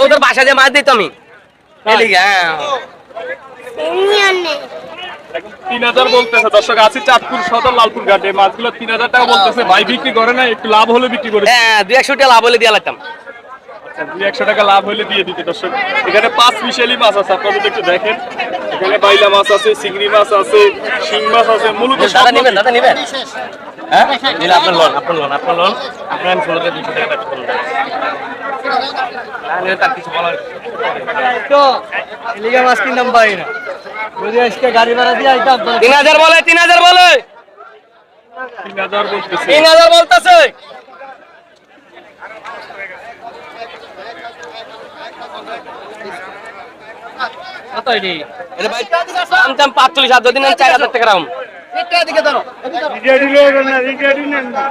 ওদের বাসা যে মাছ দিত আমি 3000 বলতেছে দর্শক। আছি চাঁদপুর সদর লালপুর ঘাটে, মাছগুলো 3000 টাকা বলতেছে। ভাই বিক্রি করে না, একটু লাভ হলে বিক্রি করে। হ্যাঁ 200 টাকা লাভ হলে দিয়ে লাগতাম। 200 টাকা লাভ হলে দিয়ে দিতে দর্শক। এখানে 5 মিশালি মাছ আছে, আপনারা যদি একটু দেখেন। এখানে বাইলা মাছ আছে, চিংড়ি মাছ আছে, শিং মাছ আছে। মূলত দাদা নেবেন, দাদা নেবেন। হ্যাঁ নিলে আপনার লোন, আপনার লোন, আপনার লোন, আপনার আমি 16 200 টাকা ব্যবসা করুন। তার কিছু বলার তো এলিগা মাছ কিনতাম পাই না, যদি আজকে গাড়ি ভাড়া দিয়ে আইতাম 3000 বলে, 3000 বলে, 3000 বলতেছে। 3000 বলতেছে। কত এডি এর ভাই দাম 45 আর যদি নেন 4000 টাকা রাখুন। এটা দিকে ধরো, রিগাড়ি লোক না, রিগাড়ি নেন না।